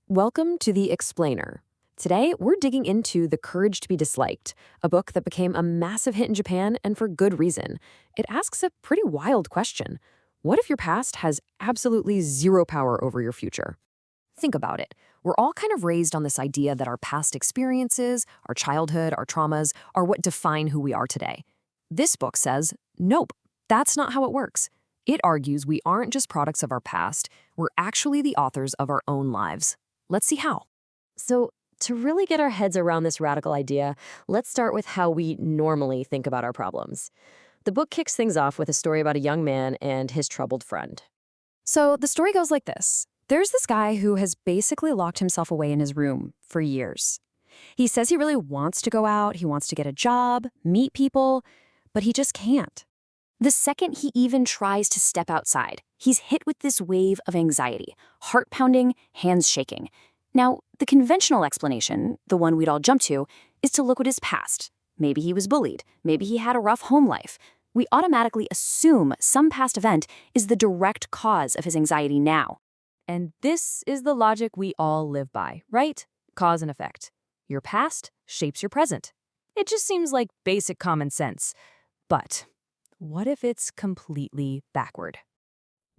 Welcome to The Explainer. Today, we're digging into The Courage to be Disliked, a book that became a massive hit in Japan and for good reason. It asks a pretty wild question. What if your past has absolutely zero power over your future? Think about it. We're all kind of raised on this idea that our past experiences, our childhood, our traumas, are what define who we are today. This book says, nope, that's not how it works. It argues we aren't just products of our past, we're actually the authors of our own lives. Let's see how. So, to really get our heads around this radical idea, let's start with how we normally think about our problems. The book kicks things off with a story about a young man and his troubled friend. So, the story goes like this. There's this guy who has basically locked himself away in his room for years. He says he really wants to go out, he wants to get a job, meet people, but he just can't. The second he even tries to step outside, he's hit with this wave of anxiety, heart pounding, hands shaking. Now, the conventional explanation, the one we'd all jump to, is to look at his past. Maybe he was bullied, maybe he had a rough home life. We automatically assume some past event is the direct cause of his anxiety now. And this is the logic we all live by, right? Cause and effect. Your past shapes your present. It just seems like basic common sense. But what if it's completely backward?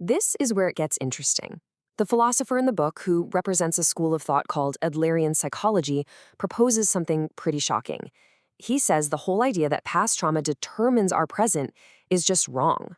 This is where it gets interesting. The philosopher in the book, who represents a school of thought called Adlerian psychology, proposes something pretty shocking. He says the whole idea that past trauma determines our present is just wrong.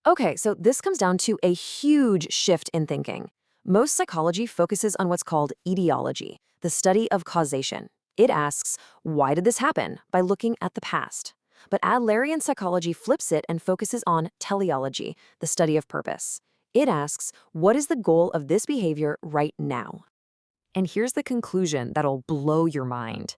Okay, so this comes down to a huge shift in thinking. Most psychology focuses on what's called etiology, the study of causation. It asks, why did this happen, by looking at the past. But Adlerian psychology flips it and focuses on teleology, the study of purpose. It asks, what is the goal of this behavior right now? And here's the conclusion that'll blow your mind.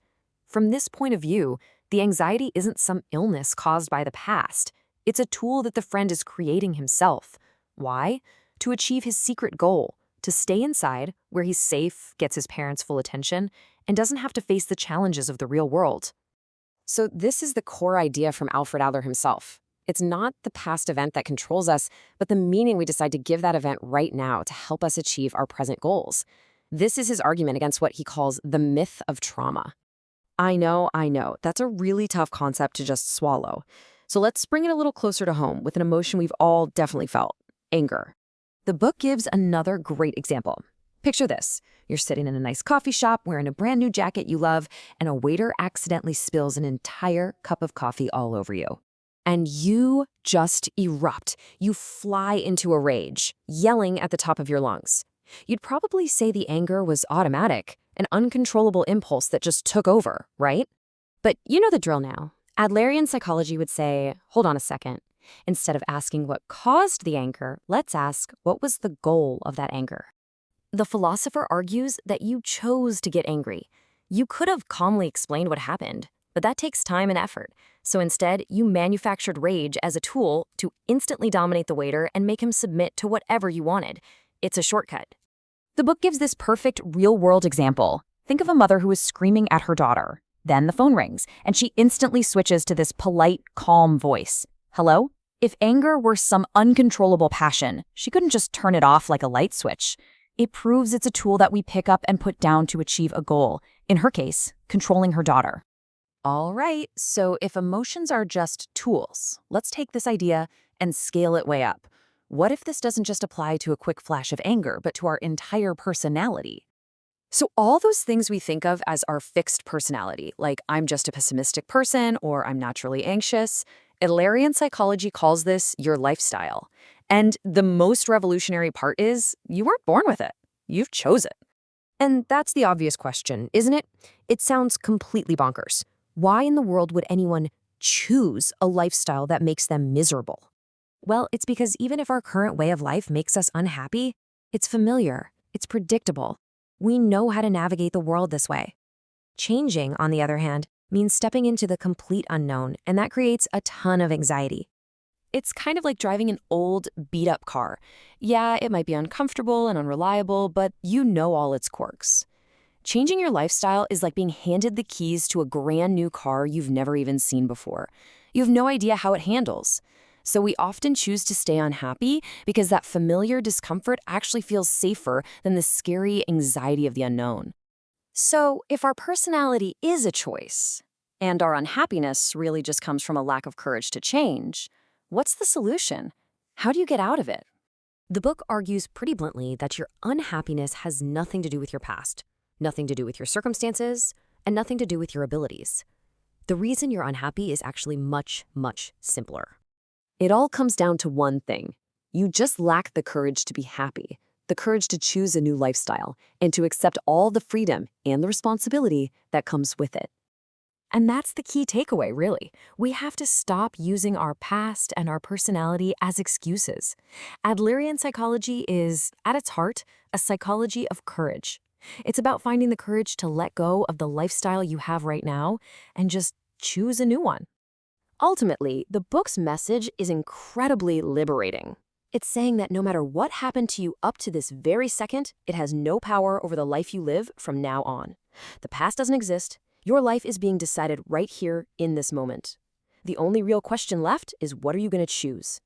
From this point of view, the anxiety isn't some illness caused by the past. It's a tool that the friend is creating himself. Why? To achieve his secret goal, to stay inside, where he's safe, gets his parents' full attention, and doesn't have to face the challenges of the real world. So this is the core idea from Alfred Adler himself. It's not the past event that controls us, but the meaning we decide to give that event right now to help us achieve our present goals. This is his argument against what he calls the myth of trauma. I know, that's a really tough concept to just swallow. So let's bring it a little closer to home with an emotion we've all definitely felt: anger. The book gives another great example. Picture this. You're sitting in a nice coffee shop wearing a brand new jacket you love, and a waiter accidentally spills an entire cup of coffee all over you. And you just erupt. You fly into a rage, yelling at the top of your lungs. You'd probably say the anger was automatic, an uncontrollable impulse that just took over, right? But you know the drill now. Adlerian psychology would say, hold on a second. Instead of asking what caused the anger, let's ask, what was the goal of that anger? The philosopher argues that you chose to get angry. You could have calmly explained what happened, but that takes time and effort. So instead, you manufactured rage as a tool to instantly dominate the waiter and make him submit to whatever you wanted. It's a shortcut. The book gives this perfect real-world example. Think of a mother who is screaming at her daughter. Then the phone rings, and she instantly switches to this polite, calm voice. Hello? If anger were some uncontrollable passion, she couldn't just turn it off like a light switch. It proves it's a tool that we pick up and put down to achieve a goal. In her case, controlling her daughter. All right, so if emotions are just tools, let's take this idea and scale it way up. What if this doesn't just apply to a quick flash of anger, but to our entire personality? So all those things we think of as our fixed personality, like I'm just a pessimistic person or I'm naturally anxious, Adlerian psychology calls this your lifestyle. And the most revolutionary part is you weren't born with it. You've chose it. And that's the obvious question, isn't it? It sounds completely bonkers. Why in the world would anyone choose a lifestyle that makes them miserable? Well, it's because even if our current way of life makes us unhappy, it's familiar, it's predictable. We know how to navigate the world this way. Changing, on the other hand, means stepping into the complete unknown, and that creates a ton of anxiety. It's kind of like driving an old, beat-up car. Yeah, it might be uncomfortable and unreliable, but you know all its quirks. Changing your lifestyle is like being handed the keys to a brand new car you've never even seen before. You have no idea how it handles. So we often choose to stay unhappy because that familiar discomfort actually feels safer than the scary anxiety of the unknown. So, if our personality is a choice, and our unhappiness really just comes from a lack of courage to change, what's the solution? How do you get out of it? The book argues pretty bluntly that your unhappiness has nothing to do with your past, nothing to do with your circumstances, and nothing to do with your abilities. The reason you're unhappy is actually much, much simpler. It all comes down to one thing. You just lack the courage to be happy, the courage to choose a new lifestyle, and to accept all the freedom and the responsibility that comes with it. And that's the key takeaway, really. We have to stop using our past and our personality as excuses. Adlerian psychology is, at its heart, a psychology of courage. It's about finding the courage to let go of the lifestyle you have right now and just choose a new one. Ultimately, the book's message is incredibly liberating. It's saying that no matter what happened to you up to this very second, it has no power over the life you live from now on. The past doesn't exist. Your life is being decided right here in this moment. The only real question left is, what are you going to choose?